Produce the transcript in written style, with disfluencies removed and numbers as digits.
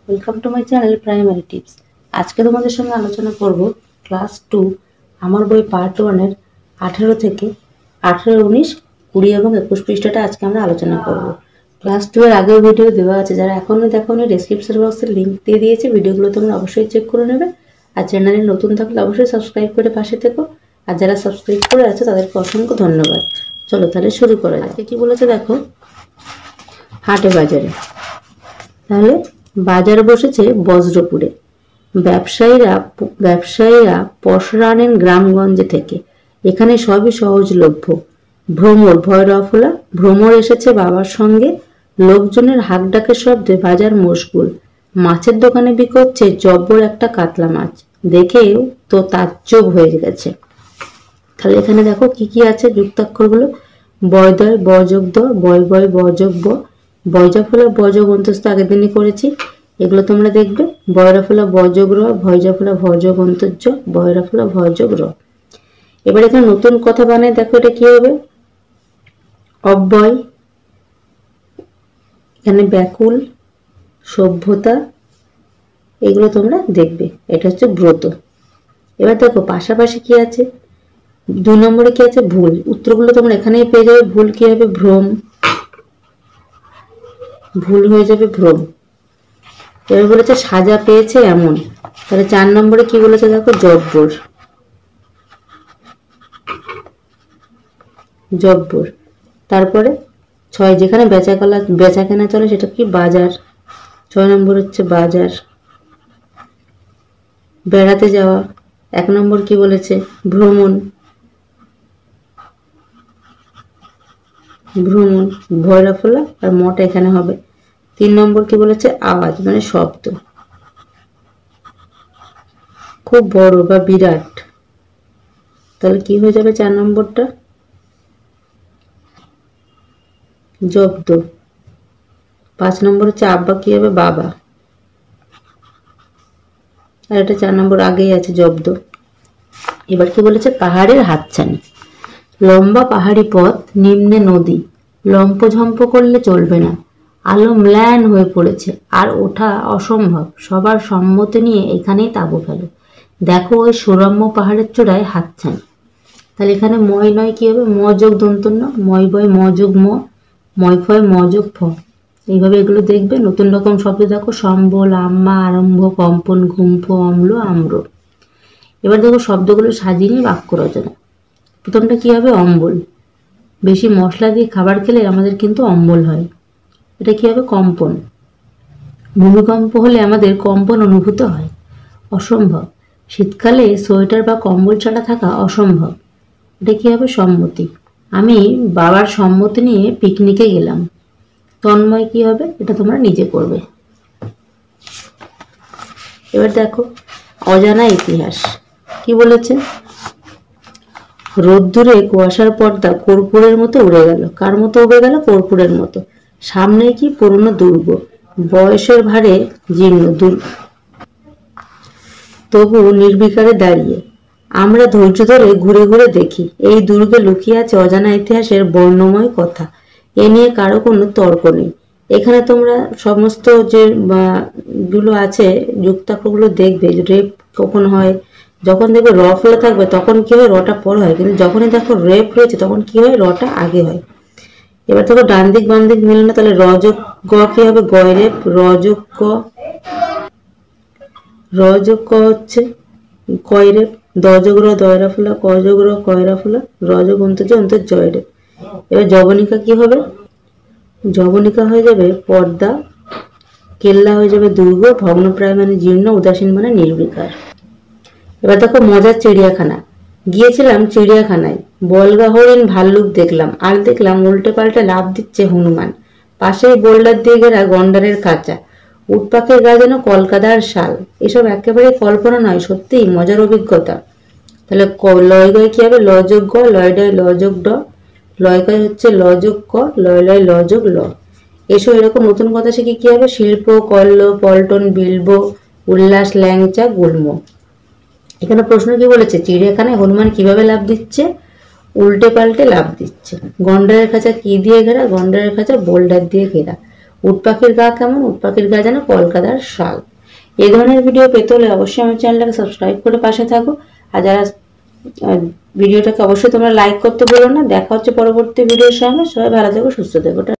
Welcome to my channel primary tips. আজকে তোমাদের সঙ্গে আলোচনা করব ক্লাস 2 আমার বই পার্ট 1 এর 18 থেকে 18, 19, 20 এবং 21 পৃষ্ঠাটা আজকে আমরা আলোচনা করব। ক্লাস 2 এর আগের ভিডিও দেওয়া আছে, যারা এখনো দেখোনি ডেসক্রিপশন বক্সে লিংক দিয়ে দিয়েছি, ভিডিওগুলো তোমরা অবশ্যই চেক করে নেবে। আর চ্যানেলে নতুন থাকলে অবশ্যই সাবস্ক্রাইব করে পাশে থেকো, আর যারা সাবস্ক্রাইব করে আছে তাদেরকে অসংখ্য ধন্যবাদ। চলো তাহলে শুরু করা যাক। আজকে কি বলেছে দেখো, হাটে বাজারে। তাহলে বাজার বসেছে বজ্রপুরে। ব্যবসায়ীরা পসরা আনেন গ্রামগঞ্জে থেকে। এখানে সবই সহজলভ্য। ভ্রমর, ভৈরবফুলা ভ্রমর এসেছে বাবার সঙ্গে। লোকজনের হাঁকডাকের শব্দে বাজার মশগুল। মাছের দোকানে বিক্রি হচ্ছে জব্বর একটা কাতলা মাছ। দেখেও তো তাজ্জব হয়ে গেছে। তাহলে এখানে দেখো কি কি আছে যুক্তাক্ষরগুলো। বয়দয়, বযোগ দ, বয় বয়, বযোগ ব, বয়জাফলা বযোগ অন্তস্থ আগের দিনই করেছি, এগুলো তোমরা দেখবে। বয়রাফলা বযোগ র, ভয়জাফলা ভযোগ অন্তর্য, বয়রাফলা ভযোগ র। এবার এখানে নতুন কথা বানায়, দেখো এটা কি হবে। অব্যয়, এখানে ব্যাকুল, সভ্যতা, এগুলো তোমরা দেখবে। এটা হচ্ছে ব্রত। এবার দেখো পাশাপাশি কি আছে, 2 নম্বরে কি আছে, ভুল। উত্তরগুলো তোমরা এখানেই পেয়ে যাবে। ভুল কি হবে, ভ্রম, ভুল হয়ে যাবে ভ্রম। এবার বলেছে সাজা পেয়েছে এমন। তাহলে 4 নম্বরে কি বলেছে দেখো, জব্বর, জব্বর। তারপরে 6 যেখানে বেচা কেনা চলে সেটা কি, বাজার। 6 নম্বর হচ্ছে বাজার। বেড়াতে যাওয়া, 1 নম্বর কি বলেছে, ভ্রমণ, ভ্রমণ। ভয়রাফলা আর মটা এখানে হবে। 3 নম্বর কি বলেছে, আওয়াজ মানে শব্দ, খুব বড় বা বিরাট। তাহলে কি হয়ে যাবে 4 নম্বরটা, জব্দ। 5 নম্বর হচ্ছে আব্বা, কি হবে, বাবা। আর এটা 4 নম্বর আগেই আছে, জব্দ। এবার কি বলেছে, পাহাড়ের হাতছানি। লম্বা পাহাড়ি পথ, নিম্নে নদী। লম্পঝম্প করলে চলবে না। আলো ম্লান হয়ে পড়েছে, আর ওঠা অসম্ভব। সবার সম্মতি নিয়ে এখানেই তাঁবু ফেলো। দেখো ওই সুরম্য পাহাড়ের চূড়ায় হাতছানি। তাহলে এখানে ময় নয় কি হবে, ম যোগ দন্তন্য, ময় বয় ম যোগ ম, ময় ফয় ম যোগ ফ। এইভাবে এগুলো দেখবে। নতুন রকম শব্দ দেখো, সম্বল, আম্মা, আরম্ভ, কম্পন, ঘুম্ফ, অম্ল, আম্র। এবার দেখো শব্দগুলো সাজিয়ে নিয়ে বাক্য রচনা। প্রথমটা কি হবে, অম্বল। বেশি মশলা দিয়ে খাবার খেলে আমাদের কিন্তু অম্বল হয়। এটা কি হবে, কম্পন। ভূমিকম্প হলে আমাদের কম্পন অনুভূত হয়। অসম্ভব। শীতকালে সোয়েটার বা কম্বল ছাড়া থাকা অসম্ভব। এটা কি হবে, সম্মতি। আমি বাবার সম্মতি নিয়ে পিকনিকে গেলাম। তন্ময় কি হবে, এটা তোমরা নিজে করবে। এবার দেখো অজানা ইতিহাস। কি বলেছে, রোদ্দুরে কুয়াশার পর্দা কর্পূরের মতো উড়ে গেল। কার মতো উড়ে গেল, কর্পূরের মতো। সামনে কি, পুরনো দুর্গ। বয়সের ভারে জীর্ণ তবু নির্বিকারে দাঁড়িয়ে। আমরা ধৈর্য ধরে ঘুরে ঘুরে দেখি। এই দুর্গে লুকিয়ে আছে অজানা ইতিহাসের বর্ণময় কথা। এ নিয়ে কারো কোনো তর্ক নেই। এখানে তোমরা সমস্ত যে গুলো আছে যুক্তাক্ষরগুলো দেখবে। রেপ কখন হয়, যখন দেখবে র ফলে থাকবে তখন কি হয়, রটা পর হয়। কিন্তু যখনই দেখো রেপ রয়েছে তখন কি হয়, রটা আগে হয়। এবার দেখো ডান দিক বাম দিক মিলে না, তাহলে রযোগ গ কি হবে, গয় রেপ। রযোগ ক, রযোগ ক হচ্ছে কয় রেপ। দযোগ র, দয়রা ফুলা, কযোগ র, কয়রা ফুলা, রযোগ অন্তর্য অন্তর জয় রেপ। এবার জবনিকা কি হবে, জবনিকা হয়ে যাবে পর্দা। কেল্লা হয়ে যাবে দুর্গ। ভগ্নপ্রায় মানে জীর্ণ। উদাসীন মানে নির্বিকার। এবার দেখো মজার চিড়িয়াখানা। গিয়েছিলাম চিড়িয়াখানায়। বলগা হরিণ, ভাল্লুক দেখলাম। আর দেখলাম উল্টে পাল্টে লাফ দিচ্ছে হনুমান। পাশেই বোল্ডার দিয়ে ঘেরা গন্ডারের খাঁচা। উটপাখের গা যেন কলকাতার শাল। এসব একেবারে কল্পনা নয়, সত্যিই মজার অভিজ্ঞতা। তাহলে লয় গয় কি হবে, লযোগ গ, লয় ডয় লযোগ ড। লয় গয় হচ্ছে লযোগ ক, লয় লয় লযোগ ল। এসব এরকম নতুন কথা শিখে কি হবে, শিল্প, কল্ল, পল্টন, বিলব, উল্লাস, ল্যাংচা, গুল্ম। এখানে প্রশ্ন কি বলেছে, চিড়িয়াখানায় হনুমান কিভাবে লাফ দিচ্ছে, উল্টে পাল্টে লাফ দিচ্ছে। গন্ডারের খাঁচা কি দিয়ে ঘেরা, গন্ডারের খাঁচা বোল্ডার দিয়ে ঘেরা। উট পাখির গা কেমন? উট পাখির গা যেন কলকাতার শাল। এই ধরনের ভিডিও পেতে হলে অবশ্যই আমার চ্যানেলটাকে সাবস্ক্রাইব করে পাশে থাকো। আর যারা ভিডিওটাকে অবশ্যই তোমরা লাইক করতে ভুলো না। দেখা হচ্ছে পরবর্তী ভিডিওর সঙ্গে। সবাই ভালো থেকো, সুস্থ থেকো।